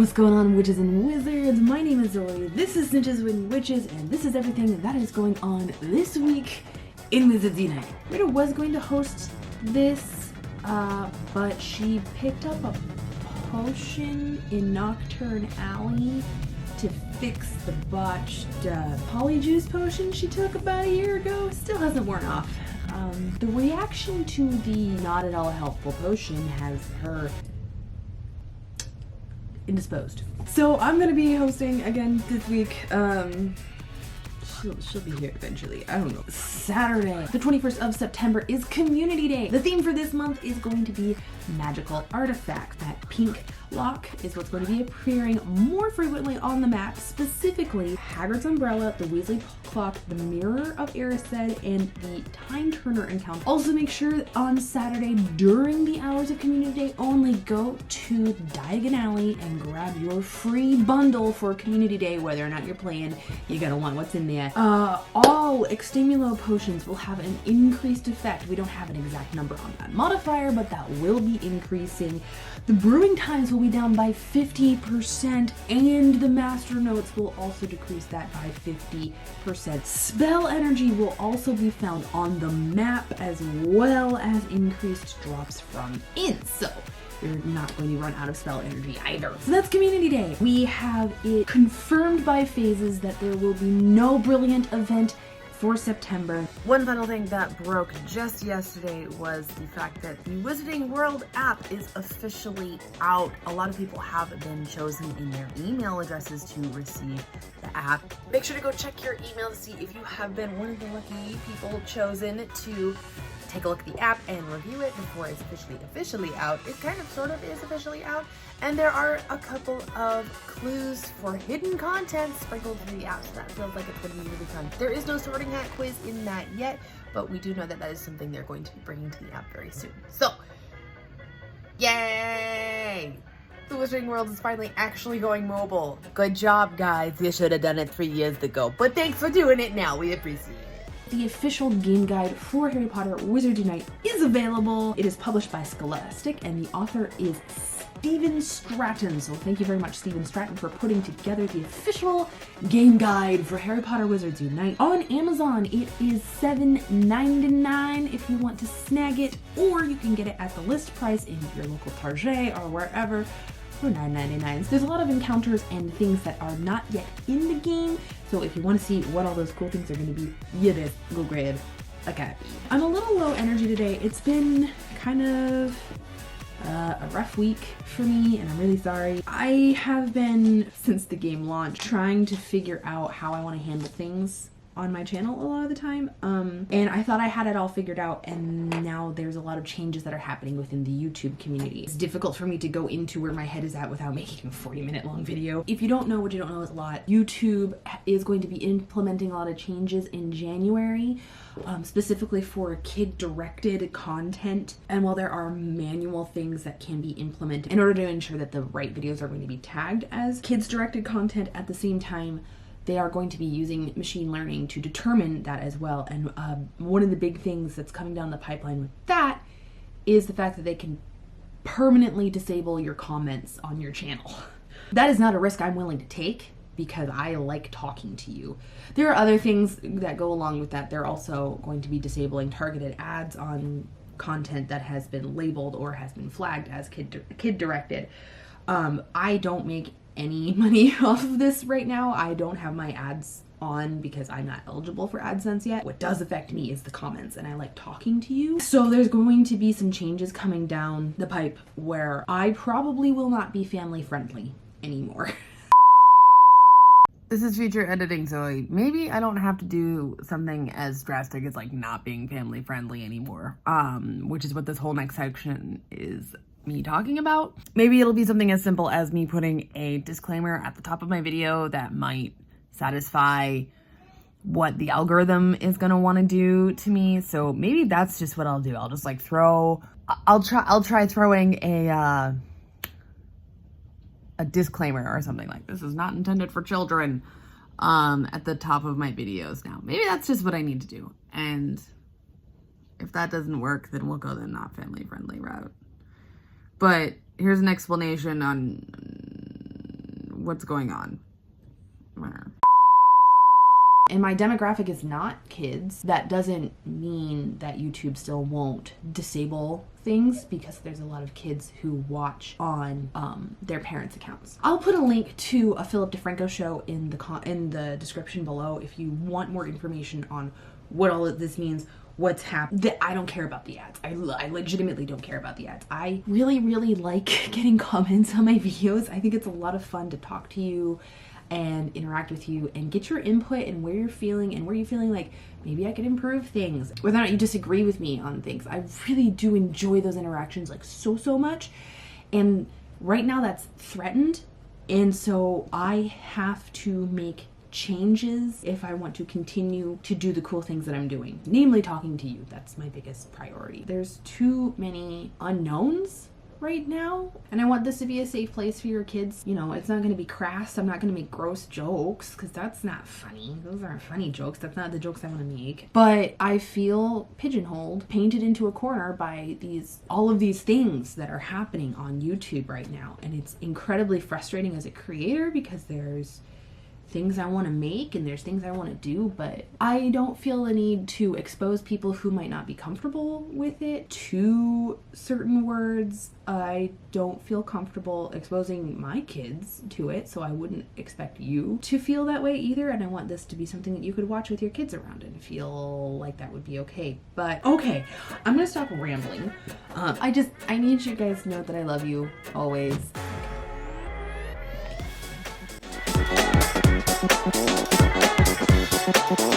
What's going on, witches and wizards? My name is Zoe, this is Snitches with Witches, and this is everything that is going on this week in Wizards Unite. Rita was going to host this, but she picked up a potion in Nocturne Alley to fix the botched polyjuice potion she took about a year ago. Still hasn't worn off. The reaction to the not at all helpful potion has her indisposed. So I'm gonna be hosting again this week. She'll be here eventually. I don't know. Saturday, the 21st of September is Community Day. The theme for this month is going to be magical artifacts. That pink lock is what's going to be appearing more frequently on the map, specifically Hagrid's Umbrella, the Weasley Clock, the Mirror of Erised, and the Time Turner encounter. Also make sure on Saturday during the hours of Community Day only, go to Diagon Alley and grab your free bundle for Community Day. Whether or not you're playing, you're gonna want what's in there. All Extemulo potions will have an increased effect. We don't have an exact number on that modifier, but that will be increasing. The brewing times will be down by 50%, and the master notes will also decrease that by 50%. Spell energy will also be found on the map, as well as increased drops from inns. So you're not going to run out of spell energy either. So that's Community Day. We have it confirmed by phases that there will be no brilliant event for September. One final thing that broke just yesterday was the fact that the Wizarding World app is officially out. A lot of people have been chosen in their email addresses to receive the app. Make sure to go check your email to see if you have been one of the lucky people chosen to take a look at the app and review it before it's officially out. It kind of sort of is officially out, and there are a couple of clues for hidden content sprinkled through the app, so that feels like it's going to be really fun. There is no sorting hat quiz in that yet, but we do know that that is something they're going to be bringing to the app very soon. So, yay! The Wizarding World is finally actually going mobile. Good job, guys. You should have done it 3 years ago, but thanks for doing it now. We appreciate it. The official game guide for Harry Potter Wizards Unite is available. It is published by Scholastic, and the author is Stephen Stratton. So thank you very much, Stephen Stratton, for putting together the official game guide for Harry Potter Wizards Unite. On Amazon, it is $7.99 if you want to snag it, or you can get it at the list price in your local Target or wherever for $9.99. So there's a lot of encounters and things that are not yet in the game. So if you want to see what all those cool things are going to be, you best go grab a copy. I'm a little low energy today. It's been kind of a rough week for me, and I'm really sorry. I have been, since the game launched, trying to figure out how I want to handle things on my channel a lot of the time, and I thought I had it all figured out, and now there's a lot of changes that are happening within the YouTube community. It's difficult for me to go into where my head is at without making a 40-minute long video. If you don't know, what you don't know is a lot. YouTube is going to be implementing a lot of changes in January, specifically for kid-directed content, and while there are manual things that can be implemented in order to ensure that the right videos are going to be tagged as kids-directed content, at the same time they are going to be using machine learning to determine that as well. And one of the big things that's coming down the pipeline with that is the fact that they can permanently disable your comments on your channel. That is not a risk I'm willing to take, because I like talking to you. There are other things that go along with that. They're also going to be disabling targeted ads on content that has been labeled or has been flagged as kid-directed. I don't make any money off of this right now. I don't have my ads on because I'm not eligible for AdSense yet. What does affect me is the comments, and I like talking to you. So there's going to be some changes coming down the pipe where I probably will not be family friendly anymore. This is future editing, Zoe. Maybe I don't have to do something as drastic as like not being family friendly anymore, which is what this whole next section is me talking about. Maybe it'll be something as simple as me putting a disclaimer at the top of my video that might satisfy what the algorithm is gonna want to do to me. So maybe that's just what I'll do. I'll just like I'll try throwing a disclaimer or something like, this is not intended for children, at the top of my videos now. Maybe that's just what I need to do. And if that doesn't work, then we'll go the not family friendly route. But here's an explanation on what's going on. And my demographic is not kids. That doesn't mean that YouTube still won't disable things, because there's a lot of kids who watch on their parents' accounts. I'll put a link to a Phil De Franco show in the description below if you want more information on what all of this means, what's happening. I don't care about the ads. I legitimately don't care about the ads. I really, really like getting comments on my videos. I think it's a lot of fun to talk to you and interact with you and get your input and where you're feeling and where you're feeling like maybe I could improve things, whether or not you disagree with me on things. I really do enjoy those interactions like so much, and right now that's threatened, and so I have to make changes if I want to continue to do the cool things that I'm doing, namely talking to you. That's my biggest priority. There's too many unknowns right now, and I want this to be a safe place for your kids. You know, it's not going to be crass. I'm not going to make gross jokes, because that's not funny. Those aren't funny jokes. That's not the jokes I want to make. But I feel pigeonholed, painted into a corner by all of these things that are happening on YouTube right now, and it's incredibly frustrating as a creator, because there's things I want to make and there's things I want to do, but I don't feel a need to expose people who might not be comfortable with it to certain words. I don't feel comfortable exposing my kids to it, so I wouldn't expect you to feel that way either, and I want this to be something that you could watch with your kids around and feel like that would be okay. But okay, I'm gonna stop rambling. I need you guys to know that I love you always. Thank you.